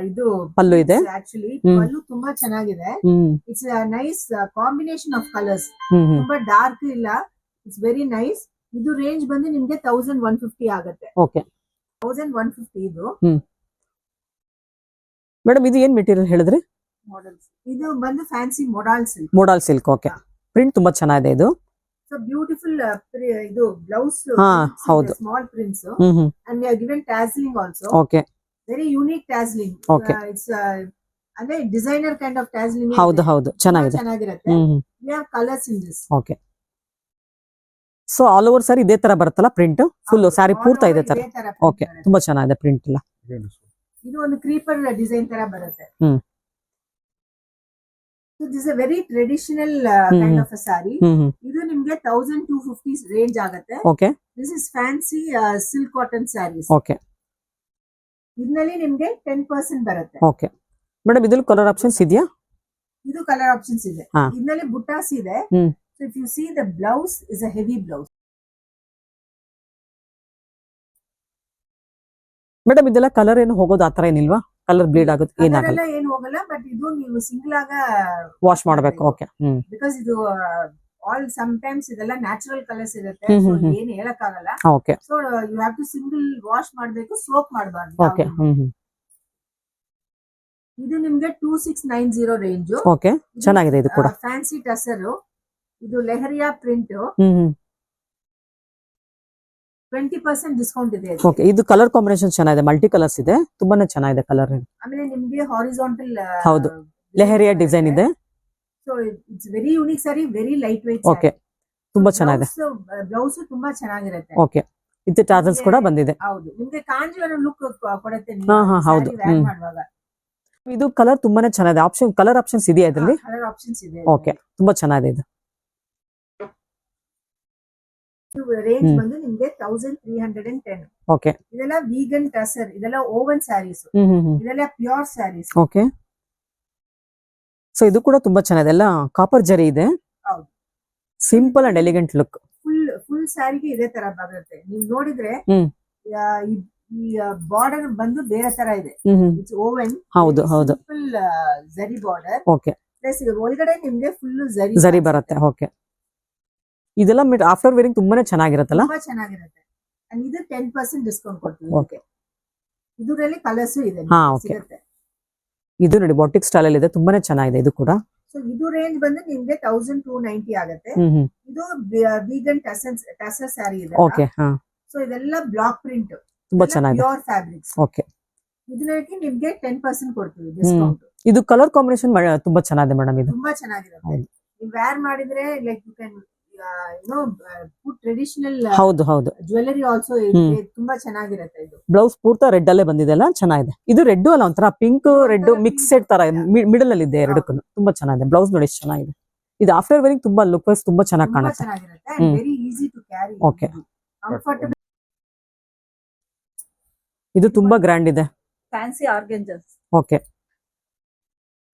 ಇದು ಪಲ್ಲು ಇದೆ. ಆಕ್ಚುಲಿ ಪಲ್ಲು ತುಂಬಾ ಚೆನ್ನಾಗಿದೆ. It's nice combination of colours. ತುಂಬಾ ಡಾರ್ಕ್ ಇಲ್ಲ, ಇಟ್ಸ್ ವೆರಿ ನೈಸ್. ಇದು ರೇಂಜ್ ಬಂದು ನಿಮ್ಗೆ 1150 ಆಗುತ್ತೆ. ಓಕೆ. 1150 ಇದು. ಮೇಡಮ್ ಇದು ಏನ್ ಮೆಟೀರಿಯಲ್ ಹೇಳಿದ್ರಿ? ಇದು ಬಂದು fancy modal silk. Modal silk. Okay. Print ತುಂಬಾ ಚೆನ್ನಾಗಿದೆ ಇದು. ಸೊ ಬ್ಯೂಟಿಫುಲ್ ಇದು ಬ್ಲೌಸ್. ಹೌದು. Small prints and we are given tasseling also. Okay. Very unique tasseling. Its ಅಂದ್ರೆ ಡಿಸೈನರ್ ಕೈಂಡ್ ಆಫ್ ಟ್ಯಾಸ್ಲಿಂಗ್. ಹೌದು ಹೌದು, ಚೆನ್ನಾಗಿದೆ. ಚೆನ್ನಾಗಿರುತ್ತೆ. We have colours in this. Okay. So all over saree ಇದೇ ತರ ಬರುತ್ತಲ್ಲ ಪ್ರಿಂಟ್? ಫುಲ್ ಸಾರಿ ಪೂರ್ತಿ ಇದೇ ತರ. ಓಕೆ. ತುಂಬಾ ಚೆನ್ನಾಗಿದೆ ಪ್ರಿಂಟ್ ಎಲ್ಲ. ಇದು ಒಂದು ಕ್ರೀಪರ್ ಡಿಸೈನ್ ತರ ಬರುತ್ತೆ. ಹ್ಮ್. So this is a very traditional kind of a saree. ಇದು ನಿಮ್ಗೆ 1250 ರೇಂಜ್ ಆಗುತ್ತೆ. Okay. This is fancy silk cotton sarees. Okay. ಇದರಲ್ಲಿ ನಿಮ್ಗೆ 10% ಬರುತ್ತೆ. ಓಕೆ ಮೇಡಮ್, ಇದ್ರಲ್ಲಿ ಕಲರ್ ಆಪ್ಷನ್ಸ್ ಇದೆಯಾ? ಇದು ಕಲರ್ ಆಪ್ಷನ್ಸ್ ಇದೆ. ಇದರಲ್ಲಿ ಬುಟ್ಟಾಸ್ ಇದೆ. So if you see the blouse is a heavy blouse. Madam ಇದೆಲ್ಲ ಕಲರ್ ಏನು ಹೋಗೋದು ಆತರ ಏನಿಲ್ವಾ? ಕಲರ್ ಬ್ಲೀಡ್ ಆಗೋದು ಏನಾಗಲ್ಲ? ಏನು ಹೋಗಲ್ಲ, ಬಟ್ ಇದು ನೀವು ಸಿಂಗಲ್ ಆಗ ವಾಶ್ ಮಾಡಬೇಕು. ಓಕೆ. ಬಿಕಾಸ್ ಇದು ಆಲ್ ಸಮ್ ಟೈಮ್ಸ್ ಇದೆಲ್ಲ ನ್ಯಾಚುರಲ್ ಕಲರ್ಸ್ ಇರುತ್ತೆ, ಏನು ಹೇಳಕ್ ಆಗಲ್ಲ. Okay. So you have to single wash ಮಾಡಬೇಕು, ಸೋಪ್ ಮಾಡಬಾರ್ದು. ಓಕೆ. ಇದು ನಿಮ್ಗೆ 2690 ರೇಂಜ್. ಓಕೆ, ಚೆನ್ನಾಗಿದೆ ಇದು ಕೂಡ. ಫ್ಯಾನ್ಸಿ ಟಸರ್, ಇದು ಲೆಹರಿಯಾ ಪ್ರಿಂಟ್. 20% ಡಿಸ್ಕೌಂಟ್ ಇದೆ. ಓಕೆ, ಇದು ಕಲರ್ ಕಾಂಬಿನೇಷನ್ ಚೆನ್ನಾಗಿದೆ, ಮಲ್ಟಿ ಕಲರ್ಸ್ ಇದೆ, ತುಂಬಾನೇ ಚೆನ್ನಾಗಿದೆ ಕಲರ್. ಆಮೇಲೆ ನಿಮ್ಗೆ ಹಾರಿಜಾಂಟಲ್ ಹೌದು ಲೆಹರಿಯಾ ಡಿಸೈನ್ ಇದೆ. So it's very unique sorry, very light weight. Okay, ತುಂಬಾ ಚೆನ್ನಾಗಿದೆ. ಬ್ಲೌಸ್ ತುಂಬಾ ಚೆನ್ನಾಗಿರುತ್ತೆ. ಓಕೆ, ಇದು ಟಾಸಲ್ಸ್ ಕೂಡ ಬಂದಿದೆ. ಹೌದು, ನಿಮ್ಗೆ ಕಾಂಜೀವರಂ ಲುಕ್ ಕೊಡುತ್ತೆ ಹೌದು. ಮಾಡುವಾಗ. ಇದು ಕಲರ್ ತುಂಬಾನೇ ಚೆನ್ನಾಗಿದೆ. ಆಪ್ಷನ್ ಕಲರ್ ಆಪ್ಷನ್ಸ್ ಇದೆಯಾ ಇದರಲ್ಲಿ? ಕಲರ್ ಆಪ್ಷನ್ಸ್ ಇದೆ. ಓಕೆ, ತುಂಬಾ ಚೆನ್ನಾಗಿದೆ ಇದು. ರೇಂಜ್ ಬಂದು ನಿಮ್ಗೆ 1310. ಓಕೆ. ಇದೆಲ್ಲ ವೀಗನ್ ಟಸರ್, ಇದೆಲ್ಲ ಓವನ್ ಸ್ಯಾರೀಸ್, ಇದೆಲ್ಲ ಪ್ಯೂರ್ ಸ್ಯಾರೀಸ್. ಓಕೆ. ಸೊ ಇದು ಕೂಡ ತುಂಬಾ ಚೆನ್ನಾಗಿದೆ, ಎಲ್ಲ ಕಾಪರ್ ಜರಿ ಇದೆ. ಹೌದು, simple and elegant look. Full ಸ್ಯಾರಿಗೆ ಇದೇ ತರ ಬರುತ್ತೆ. ನೀವು ನೋಡಿದ್ರೆ ಈ ಬಾರ್ಡರ್ ಬಂದು ಬೇರೆ ತರ ಇದೆ. It's oven. ಹೌದು ಹೌದು, ಫುಲ್ ಜರಿ ಬಾರ್ಡರ್. ಓಕೆ. ಪ್ಲಸ್ ಒಳಗಡೆ ನಿಮ್ಗೆ ಫುಲ್ ಜರಿ ಬರುತ್ತೆ. ಓಕೆ, ಇದೆಲ್ಲ ಆಫ್ಟರ್ ವೇರಿಂಗ್ ತುಂಬಾನೇ ಚೆನ್ನಾಗಿರುತ್ತಲ್ಲ? ತುಂಬಾ ಚೆನ್ನಾಗಿರುತ್ತೆ. ಇದು 10% ಡಿಸ್ಕೌಂಟ್ ಕೊಡ್ತೀವಿ. ಓಕೆ. ಇದರಲ್ಲಿ ಕಲರ್ಸ್ ಇದೆ. ಹಾ, ಓಕೆ. ಇದು ನೋಡಿ ಬಾಟಿಕ್ ಸ್ಟೈಲ್ ಅಲ್ಲಿ ಇದೆ, ತುಂಬಾನೇ ಚೆನ್ನಾಗಿದೆ ಇದು ಕೂಡ. ಸೊ ಇದು ರೇಂಜ್ ಬಂದು ನಿಮ್ಗೆ 1290 ಆಗುತ್ತೆ. ಇದು ವೀಗನ್ ಟಸರ್ ಸ್ಯಾರಿ ಇದೆ. ಓಕೆ. ಹಾ, ಸೊ ಇದೆಲ್ಲ ಬ್ಲಾಕ್ ಪ್ರಿಂಟ್, ತುಂಬಾ ಚೆನ್ನಾಗಿದೆ, ಪ್ಯೂರ್ ಫ್ಯಾಬ್ರಿಕ್ಸ್. ಓಕೆ. ಇದಕ್ಕೆ ನಿಮ್ಗೆ 10% ಕೊಡ್ತೀವಿ ಡಿಸ್ಕೌಂಟ್. ಇದು ಕಲರ್ ಕಾಂಬಿನೇಷನ್ ತುಂಬಾ ಚೆನ್ನಾಗಿದೆ ಮೇಡಮ್. ಇದು ತುಂಬಾ ಚೆನ್ನಾಗಿರುತ್ತೆ. ನೀವು ವೇರ್ ಮಾಡಿದ್ರೆ like you can put traditional. ಹೌದು ಹೌದು, ಜ್ಯುವೆಲರಿ ಆಲ್ಸೋ ತುಂಬಾ ಚೆನ್ನಾಗಿರುತ್ತೆ. ಇದು ಬ್ಲೌಸ್ ಪೂರ್ತಿ ರೆಡ್ ಅಲ್ಲೇ ಬಂದಿದೆ ಅಲ್ಲ, ಚೆನ್ನಾಗಿದೆ. ಇದು ರೆಡ್ ಅಲ್ಲ, ಒಂಥರ ಪಿಂಕ್ ರೆಡ್ ಮಿಕ್ಸೆಡ್ ತರ ಮಿಡಲ್ ಅಲ್ಲಿ ಇದೆ ಎರಡಕ್ಕೂ. ತುಂಬಾ ಚೆನ್ನಾಗಿದೆ. ಬ್ಲೌಸ್ ನೋಡಿ ಎಷ್ಟು ಚೆನ್ನಾಗಿದೆ. ಇದು ಆಫ್ಟರ್ ವೇರಿಂಗ್ ತುಂಬಾ ಲುಕ್ ವೈಸ್ ತುಂಬಾ ಚೆನ್ನಾಗಿ ಕಾಣುತ್ತೆ. ಚೆನ್ನಾಗಿರುತ್ತೆ. Very easy to carry. Okay. Comfortable. ಇದು ತುಂಬಾ ಗ್ರ್ಯಾಂಡ್ ಇದೆ. Fancy organzas. ಓಕೆ.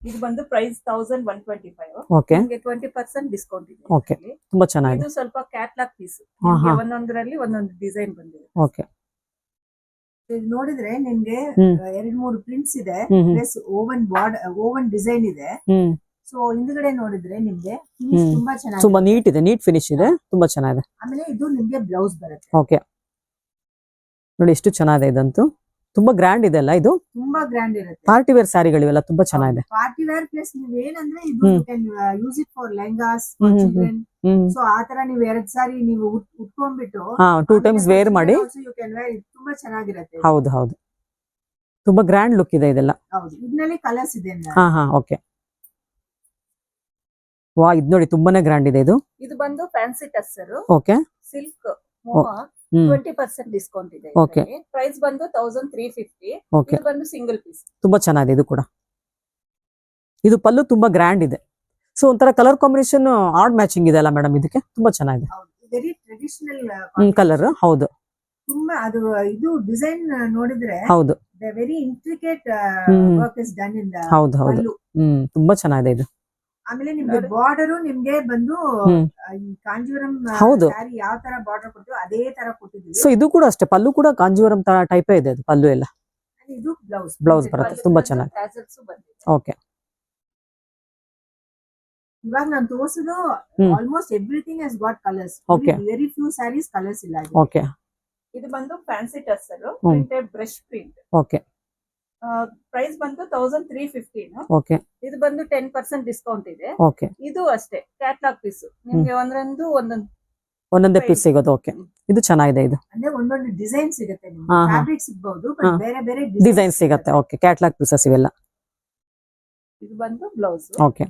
ಇದು ಬಂದು ಪ್ರೈಸ್ 1125. ಓಕೆ. ನಿಮಗೆ 20% ಡಿಸ್ಕೌಂಟ್ ಇದೆ. ಓಕೆ, ತುಂಬಾ ಚೆನ್ನಾಗಿದೆ. ಇದು ಸ್ವಲ್ಪ ಕ್ಯಾಟ್ಲಾಗ್ ಪೀಸ್, ಒಂದೊಂದರಲ್ಲಿ ಒಂದೊಂದು ಡಿಸೈನ್ ಬಂದಿದೆ. ಓಕೆ. ಇದು ನೋಡಿದ್ರೆ ನಿಮ್ಗೆ 2-3 ಪ್ರಿಂಟ್ಸ್ ಇದೆ, ಪ್ಲಸ್ ಓವನ್ ಡಿಸೈನ್ ಇದೆ. ಸೊ ಹಿಂದ್ಗಡೆ ನೋಡಿದ್ರೆ ನಿಮ್ಗೆ ಫಿನಿಶ್ ತುಂಬಾ ಚೆನ್ನಾಗಿದೆ, ತುಂಬಾ ನೀಟ್ ಇದೆ, ನೀಟ್ ಫಿನಿಶ್ ಇದೆ, ತುಂಬಾ ಚೆನ್ನಾಗಿದೆ. ಆಮೇಲೆ ಇದು ನಿಮ್ಗೆ ಬ್ಲೌಸ್ ಬರುತ್ತೆ. ಓಕೆ, ನೋಡಿ ಎಷ್ಟು ಚೆನ್ನಾಗಿದೆ. ಇದಂತೂ ತುಂಬಾ ಗ್ರ್ಯಾಂಡ್ ಇದೆ ಅಲ್ಲ, ಇದು ತುಂಬಾ ಗ್ರ್ಯಾಂಡ್ ಇರುತ್ತೆ. ಪಾರ್ಟಿ ವೇರ್ ಸ್ಯಾರಿಗಳಿವೆಲ್ಲ ತುಂಬಾ ಚೆನ್ನಾಗಿದೆ. ಪಾರ್ಟಿ ವೇರ್ ಪ್ಲಸ್ ನೀವು ಏನಂದ್ರೆ ಇದು use it for lehengas, children. So ಆತರ ನೀವು 2 ಸಾರಿ ನೀವು ಉಟ್ಕೊಂಡ್ಬಿಟ್ಟು 2 ಟೈಮ್ಸ್ ವೇರ್ ಮಾಡಿ ತುಂಬಾ ಚೆನ್ನಾಗಿರುತ್ತೆ. ಹೌದು ಹೌದು, ತುಂಬಾ ಗ್ರ್ಯಾಂಡ್ ಲುಕ್ ಇದೆ ಇದೆಲ್ಲ. ಹೌದು, ಇದರಲ್ಲಿ ಕಲರ್ಸ್ ಇದೆ. ಹಾ, ಓಕೆ. ವಾ, ಇದು ನೋಡಿ ತುಂಬಾನೇ ಗ್ರ್ಯಾಂಡ್ ಇದೆ ಇದು. ಇದು ಬಂದು ಫ್ಯಾನ್ಸಿ ಟಸ್ಸರ್. ಓಕೆ. ಸಿಲ್ಕ್ ಮೋಹ 20% ಡಿಸ್ಕೌಂಟ್ ಇದೆ. ಓಕೆ. ಪ್ರೈಸ್ ಬಂದು 1350. ಓಕೆ. ಇದು ಬಂದು ಸಿಂಗಲ್ ಪೀಸ್. ತುಂಬಾ ಚೆನ್ನಾಗಿದೆ ಇದು ಕೂಡ. ಇದು ಪಲ್ಲು ತುಂಬಾ ಗ್ರ್ಯಾಂಡ್ ಇದೆ. ಸೊ ಒಂಥರ ಕಲರ್ ಕಾಂಬಿನೇಷನ್ ಆಡ್ ಮ್ಯಾಚಿಂಗ್ ಇದೆ ಅಲ್ಲ ಮೇಡಮ್, ಇದಕ್ಕೆ ತುಂಬಾ ಚೆನ್ನಾಗಿದೆ. Very traditional colour. ಹೌದು, ತುಂಬಾ ಅದು ಇದು ಡಿಸೈನ್ ನೋಡಿದ್ರೆ ಹೌದು, very intricate work is done in the. ಹೌದು ಹೌದು, ತುಂಬಾ ಚೆನ್ನಾಗಿದೆ ಇದು. ಆಮೇಲೆ ನಿಮ್ಗೆ ಬಾರ್ಡರ್ ನಿಮ್ಗೆ ಬಂದು ಕಾಂಜೀವರಂ ಸ್ಯಾರಿ ಯಾವ ತರ ಬಾರ್ಡರ್ ಕೊಡ್ತೀವಿ ಅದೇ ತರ ಕೊಟ್ಟಿದ್ದೀವಿ. ಸೊ ಇದು ಕೂಡ ಅಷ್ಟೇ, ಪಲ್ಲು ಕೂಡ ಕಾಂಜೀವರಂ ತರ ಟೈಪೇ ಇದೆ ಅದು ಪಲ್ಲು ಎಲ್ಲ. ಇದು ಬ್ಲೌಸ್ ಬರುತ್ತೆ, ತುಂಬಾ ಚೆನ್ನಾಗಿ. ಓಕೆ. ಇವಾಗ ನಾನು ತೋರಿಸಿದ್ದು almost everything has got colours. Very few saris colours ಇಲ್ಲ. ಓಕೆ. ಇದು ಬಂದು fancy tussar printed brush print. Okay. Price ಬಂದು 1315. ಓಕೆ. ಇದು ಬಂದು 10% ಡಿಸ್ಕೌಂಟ್ ಇದೆ. ಓಕೆ. ಇದು ಅಷ್ಟೇ ಕ್ಯಾಟ್ಲಾಗ್ ಪೀಸ್, ನಿಮ್ಗೆ ಒಂದೊಂದೇ ಪೀಸ್ ಸಿಗೋದು. ಓಕೆ, ಇದು ಚೆನ್ನಾಗಿದೆ. ಇದು ಅಂದ್ರೆ ಒಂದೊಂದು ಡಿಸೈನ್ ಸಿಗುತ್ತೆ, ಫ್ಯಾಬ್ರಿಕ್ ಸಿಗಬಹುದು, ಬೇರೆ ಬೇರೆ ಡಿಸೈನ್ ಸಿಗುತ್ತೆ. ಓಕೆ, ಕ್ಯಾಟ್ಲಾಗ್ ಪೀಸಸ್ ಇವೆಲ್ಲ. ಇದು ಬಂದು ಬ್ಲೌಸ್. ಓಕೆ.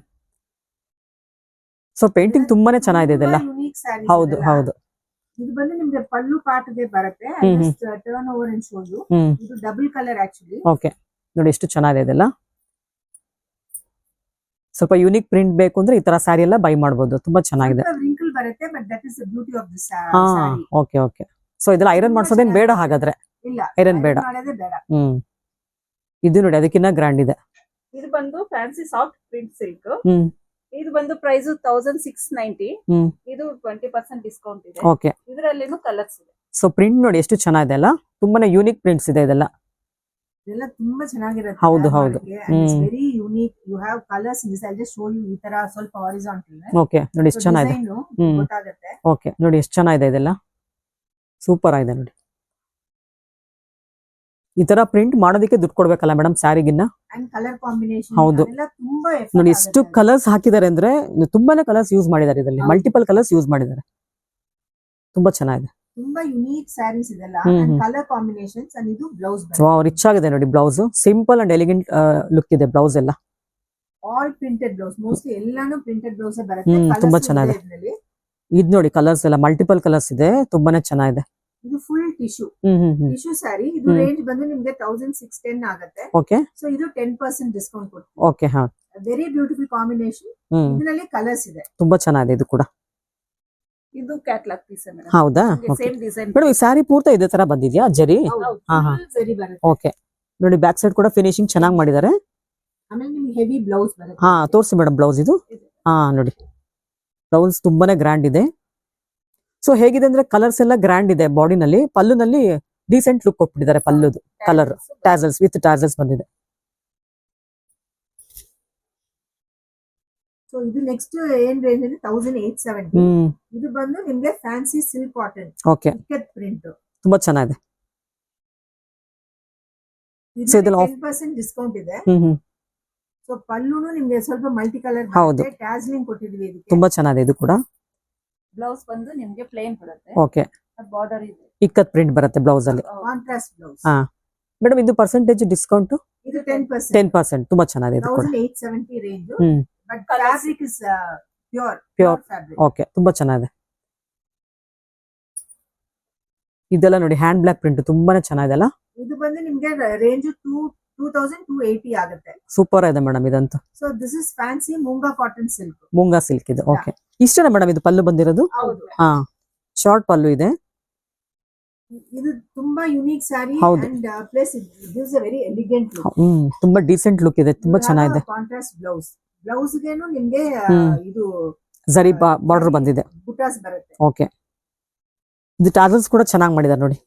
ಸೊ ಪೇಂಟಿಂಗ್ ತುಂಬಾನೇ ಚೆನ್ನಾಗಿದೆ ಇದೆಲ್ಲ. ಹೌದು ಹೌದು. ಇದು ಬಂದು ನಿಮ್ಗೆ ಪಲ್ಲು ಪಾರ್ಟ್ಗೆ ಬರುತ್ತೆ. Turn over and shoulder. ಇದು ಡಬಲ್ ಕಲರ್ ಆಕ್ಚುಲಿ. ಓಕೆ. ನೋಡಿ ಎಷ್ಟು ಚೆನ್ನಾಗಿದೆ ಇದೆಲ್ಲ. ಸ್ವಲ್ಪ ಯೂನಿಕ್ ಪ್ರಿಂಟ್ ಬೇಕು ಅಂದ್ರೆ ಈ ತರ ಸ್ಯಾರಿ ಎಲ್ಲ ಬೈ ಮಾಡ್ಬೋದು, ತುಂಬಾ ಚೆನ್ನಾಗಿದೆ. wrinkle ಬರುತ್ತೆ, but that is the beauty of this ಹಾ saree. Okay okay. ಸೊ ಇದೆಲ್ಲ ಐರನ್ ಮಾಡ್ಸೋದೇನ್ ಬೇಡ ಹಾಗಾದ್ರೆ? ಇಲ್ಲ, ಐರನ್ ಬೇಡ. ಮಾಡೋದೇ ಬೇಡ. ಇದು ನೋಡಿ ಅದಕ್ಕಿನ್ನ ಗ್ರ್ಯಾಂಡ್ ಇದೆ. ಇದು ಬಂದು ಫ್ಯಾನ್ಸಿ ಸಾಫ್ಟ್ ಪ್ರಿಂಟ್ ಸಿಲ್ಕ್. ಹ್ಮ್ ಇದು ಬಂದು ಪ್ರೈಸ್ 1690. ಹ್ಮ್ ಇದು 20% ಡಿಸ್ಕೌಂಟ್ ಇದೆ. ಓಕೆ. ಇದರಲ್ಲಿನೂ ಕಲರ್ಸ್ ಇದೆ. ಸೊ ಪ್ರಿಂಟ್ ನೋಡಿ ಎಷ್ಟು ಚೆನ್ನಾಗಿದೆ ಅಲ್ಲ, ತುಂಬಾನೇ ಯೂನಿಕ್ ಪ್ರಿಂಟ್ಸ್ ಇದೆ ಇದೆಲ್ಲ. ಇದೆಲ್ಲ ತುಂಬಾ ಚೆನ್ನಾಗಿರುತ್ತೆ. ಹೌದು, ಹೌದು. Very unique. You have colours in this. I just show you ಈ ತರ ಸ್ವಲ್ಪ ಹಾರಿಜಾಂಟಲ್. ಓಕೆ ನೋಡಿ ಎಷ್ಟು ಚೆನ್ನಾಗಿದೆ. ಗೊತ್ತಾಗುತ್ತೆ. ಓಕೆ ನೋಡಿ ಎಷ್ಟು ಚೆನ್ನಾಗಿದೆ ಇದೆಲ್ಲ, ಸೂಪರ್ ಆಗಿದೆ ನೋಡಿ. ಈ ತರ ಪ್ರಿಂಟ್ ಮಾಡೋದಕ್ಕೆ ದುಡ್ಡು ಕೊಡ್ಬೇಕಲ್ಲ ಮೇಡಮ್ ಸ್ಯಾರಿಗಿನ್ನ? ಅಂಡ್ ಕಲರ್ ಕಾಂಬಿನೇಷನ್ ಹೌದು. ಅದೆಲ್ಲ ತುಂಬಾ ನೋಡಿ ಎಷ್ಟು ಕಲರ್ಸ್ ಹಾಕಿದ್ದಾರೆ ಅಂದ್ರೆ, ತುಂಬಾನೇ ಕಲರ್ಸ್ ಯೂಸ್ ಮಾಡಿದ್ದಾರೆ ಇದರಲ್ಲಿ, ಮಲ್ಟಿಪಲ್ ಕಲರ್ಸ್ ಯೂಸ್ ಮಾಡಿದ್ದಾರೆ, ತುಂಬಾ ಚೆನ್ನಾಗಿದೆ. ತುಂಬಾ ಯುನೀಕ್ ಸ್ಯಾರೀಸ್ ಇದೆಲ್ಲ. ಕಲರ್ ಕಾಂಬಿನೇಷನ್ಸ್ ಅಂಡ್ ಇದು ಬ್ಲೌಸ್ ರಿಚ್ ಆಗಿದೆ ನೋಡಿ blouse. Simple and elegant look ಇದೆ ಬ್ಲೌಸ್ ಎಲ್ಲ. ಆಲ್ ಪ್ರಿಂಟೆಡ್ ಬ್ಲೌಸ್, ಮೋಸ್ಟ್ಲಿ ಎಲ್ಲಾನು ಪ್ರಿಂಟೆಡ್ ಬ್ಲೌಸ್ ಬರುತ್ತೆ. ತುಂಬಾ ಚೆನ್ನಾಗಿದೆ. ಇದು ನೋಡಿ ಕಲರ್ಸ್ ಎಲ್ಲ ಮಲ್ಟಿಪಲ್ ಕಲರ್ಸ್ ಇದೆ, ತುಂಬಾನೇ ಚೆನ್ನಾಗಿದೆ. ಇದು ಫುಲ್ ಟಿಶ್ಯೂ ಟಿಶ್ಯೂ ಸ್ಯಾರಿ. ಇದು ರೇಂಜ್ ಬಂದು ನಿಮ್ಗೆ 1610 ಆಗುತ್ತೆ. ಓಕೆ. ಸೊ ಇದು 10% ಡಿಸ್ಕೌಂಟ್ ಕೊಡ್ತೀವಿ. ಓಕೆ. ಹಾ ವೆರಿ ಬ್ಯೂಟಿಫುಲ್ ಕಾಂಬಿನೇಷನ್. ಇದರಲ್ಲಿ ಕಲರ್ಸ್ ಇದೆ, ತುಂಬಾ ಚೆನ್ನಾಗಿದೆ ಇದು ಕೂಡ. ಇದು ಕ್ಯಾಟ್ಲಾಗ್ ಪೀಸ್ ಮೇಡಮ್. ಹೌದಾ? Same design. ಮೇಡಮ್ ಈ ಸ್ಯಾರಿ ಪೂರ್ತಿ ಇದೇ ತರ ಬಂದಿದ್ಯಾ ಜರಿ? ಹಾ ಹಾ ಸರಿ ಬರುತ್ತೆ. ಓಕೆ ನೋಡಿ ಬ್ಯಾಕ್ ಸೈಡ್ ಕೂಡ ಫಿನಿಶಿಂಗ್ ಚೆನ್ನಾಗಿ ಮಾಡಿದ್ದಾರೆ. ಆಮೇಲೆ ನಿಮ್ಗೆ ಹೆವಿ ಬ್ಲೌಸ್ ಬರುತ್ತೆ. ಹಾ ತೋರಿಸಿ ಮೇಡಮ್ ಬ್ಲೌಸ್ ಇದು. ಹಾ ನೋಡಿ ಬ್ಲೌಸ್ ತುಂಬಾನೇ ಗ್ರ್ಯಾಂಡ್ ಇದೆ. ಸೊ ಹೇಗಿದೆ ಅಂದ್ರೆ ಕಲರ್ಸ್ ಎಲ್ಲ ಗ್ರ್ಯಾಂಡ್ ಇದೆ ಬಾಡಿನಲ್ಲಿ. ಪಲ್ಲುನಲ್ಲಿ ಡೀಸೆಂಟ್ ಲುಕ್ ಕೊಟ್ಬಿಟ್ಟಿದ್ದಾರೆ. ಪಲ್ಲುದು ಕಲರ್ ಟ್ಯಾಸಲ್ಸ್ ವಿತ್ ಟ್ಯಾಸಲ್ಸ್ ಬಂದಿದೆ. ಸೊ ಇದು ನೆಕ್ಸ್ಟ್ ಏನ್ ರೇಂಜ್ ಅಂದ್ರೆ 1870. ಇದು ಬಂದು ನಿಮ್ಗೆ fancy silk cotton. Okay. Ikat print ತುಂಬಾ ಚೆನ್ನಾಗಿದೆ. ಇದು 10% ಡಿಸ್ಕೌಂಟ್ ಇದೆ. ಸೊ ಪಲ್ಲುನು ನಿಮ್ಗೆ ಸ್ವಲ್ಪ ಮಲ್ಟಿ ಕಲರ್ ಬರುತ್ತೆ. ಟ್ಯಾಸ್ಲಿಂಗ್ ಕೊಟ್ಟಿದ್ವಿ ಇದಕ್ಕೆ. ತುಂಬಾ ಚೆನ್ನಾಗಿದೆ ಇದು ಕೂಡ. ಬ್ಲೌಸ್ ಬಂದು ನಿಮ್ಗೆ ಪ್ಲೇನ್ ಬರುತ್ತೆ. ಓಕೆ. ಬಾರ್ಡರ್ ಇದೆ, ಇಕ್ಕತ್ ಪ್ರಿಂಟ್ ಬರುತ್ತೆ ಬ್ಲೌಸ್ ಅಲ್ಲಿ. Contrast blouse. ಹಾ ಮೇಡಮ್ ಇದು ಪರ್ಸೆಂಟೇಜ್ ಡಿಸ್ಕೌಂಟ್? ಇದು 10%. 10%. ತುಂಬಾ ಚೆನ್ನಾಗಿದೆ ಇದು ಕೂಡ. 1870 range. But fabric is pure fabric. Okay ತುಂಬಾ ಚೆನ್ನಾಗಿದೆ. ಇದೆಲ್ಲ ನೋಡಿ ಹ್ಯಾಂಡ್ ಬ್ಲಾಕ್ ಪ್ರಿಂಟ್ ತುಂಬಾನೇ ಚೆನ್ನಾಗಿದೆ ಅಲ್ಲ. ಇದು ಬಂದು ನಿಮ್ಗೆ ರೇಂಜ್ 2280 ಆಗುತ್ತೆ. ಸೂಪರ್ ಇದೆ ಮೇಡಮ್ ಇದಂತೂ. So this is fancy moonga cotton silk. Moonga silk ಇದು. ಓಕೆ. ಇಷ್ಟೇನಾ ಮೇಡಮ್ ಇದು ಪಲ್ಲು ಬಂದಿರೋದು? ಹೌದು. ಹಾ ಶಾರ್ಟ್ ಪಲ್ಲು ಇದೆ. ಇದು ತುಂಬಾ unique sari and plus it gives A very elegant look. ತುಂಬಾ ಡೀಸೆಂಟ್ ಲುಕ್ ಇದೆ, ತುಂಬಾ ಚೆನ್ನಾಗಿದೆ. Contrast blouse. ಬ್ಲೌಸ್ ಗೆನು ನಿಮ್ಗೆ ಇದು ಜರಿ ಬಾರ್ಡರ್ ಬಂದಿದೆ, ಬುಟಾಸ್ ಬರುತ್ತೆ. ಓಕೆ. ಇದು ಟಾಸಲ್ಸ್ ಕೂಡ ಚೆನ್ನಾಗಿ ಮಾಡಿದ್ದಾರೆ ನೋಡಿ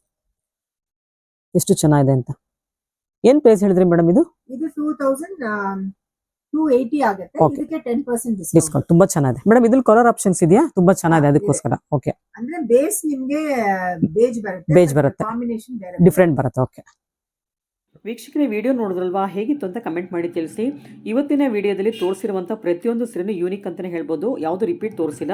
ಎಷ್ಟು ಚೆನ್ನಾಗಿದೆ ಅಂತ. ಏನ್ ಪ್ರೈಸ್ ಹೇಳಿದ್ರಿ ಮೇಡಮ್ ಇದು? ಇದು 2280 ಆಗುತ್ತೆ. ಇದಕ್ಕೆ 10% ಡಿಸ್ಕೌಂಟ್. ತುಂಬಾ ಚೆನ್ನಾಗಿದೆ ಮೇಡಮ್. ಇದ್ರಲ್ಲಿ ಕಲರ್ ಆಪ್ಷನ್ಸ್ ಇದೆಯಾ? ತುಂಬಾ ಚೆನ್ನಾಗಿದೆ ಅದಕ್ಕೋಸ್ಕರ. ಓಕೆ. ಅಂದ್ರೆ ಬೇಸ್ ನಿಮ್ಗೆ ಬೇಜ್ ಬರುತ್ತೆ, ಕಾಂಬಿನೇಷನ್ ಡಿಫ್ರೆಂಟ್ ಬರುತ್ತೆ. ಓಕೆ. ವೀಕ್ಷಕರೇ ವಿಡಿಯೋ ನೋಡಿದ್ರಲ್ವಾ, ಹೇಗಿತ್ತು ಅಂತ ಕಮೆಂಟ್ ಮಾಡಿ ತಿಳಿಸಿ. ಇವತ್ತಿನ ವಿಡಿಯೋದಲ್ಲಿ ತೋರಿಸಿರುವಂಥ ಪ್ರತಿಯೊಂದು ಸೀರೆನೂ ಯೂನಿಕ್ ಅಂತಲೇ ಹೇಳ್ಬೋದು, ಯಾವುದು ರಿಪೀಟ್ ತೋರಿಸಿಲ್ಲ.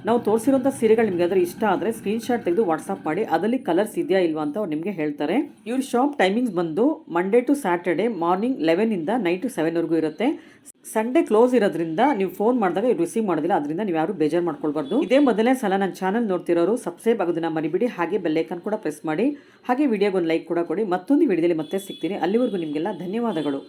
ನಾವು ತೋರಿಸಿರುವಂಥ ಸೀರೆಗಳು ನಿಮಗೆ ಅದರ ಇಷ್ಟ ಆದರೆ ಸ್ಕ್ರೀನ್ಶಾಟ್ ತೆಗೆದು ವಾಟ್ಸಪ್ ಮಾಡಿ, ಅದರಲ್ಲಿ ಕಲರ್ಸ್ ಇದೆಯಾ ಇಲ್ವಾ ಅಂತ ಅವ್ರು ನಿಮಗೆ ಹೇಳ್ತಾರೆ. ಇವ್ರ ಶಾಪ್ ಟೈಮಿಂಗ್ಸ್ ಬಂದು ಮಂಡೇ ಟು ಸ್ಯಾಟರ್ಡೆ ಮಾರ್ನಿಂಗ್ 11 ಇಂದ ನೈಟ್ 7ವರೆಗೂ ಇರುತ್ತೆ. ಸಂಡೇ ಕ್ಲೋಸ್ ಇರೋದ್ರಿಂದ ನೀವು ಫೋನ್ ಮಾಡಿದಾಗ ಇವ್ರು ರಿಸೀವ್ ಮಾಡೋದಿಲ್ಲ, ಅದರಿಂದ ನೀವು ಯಾರು ಬೇಜಾರು ಮಾಡ್ಕೊಳ್ಬಾರ್ದು. ಇದೇ ಮೊದಲನೇ ಸಲ ನನ್ನ ಚಾನಲ್ ನೋಡ್ತಿರೋರು ಸಬ್ಸ್ಕ್ರೈಬ್ ಆಗೋದನ್ನ ಮರಿಬಿಡಿ, ಹಾಗೆ ಬೆಲ್ಲೈಕನ್ ಕೂಡ ಪ್ರೆಸ್ ಮಾಡಿ, ಹಾಗೆ ವಿಡಿಯೋಗೊಂದು ಲೈಕ್ ಕೂಡ ಕೊಡಿ. ಮತ್ತೊಂದು ವಿಡಿಯೋದಲ್ಲಿ ಮತ್ತೆ ಸಿಗ್ತೀನಿ. ಅಲ್ಲಿವರೆಗೂ ನಿಮಗೆಲ್ಲ ಧನ್ಯವಾದಗಳು.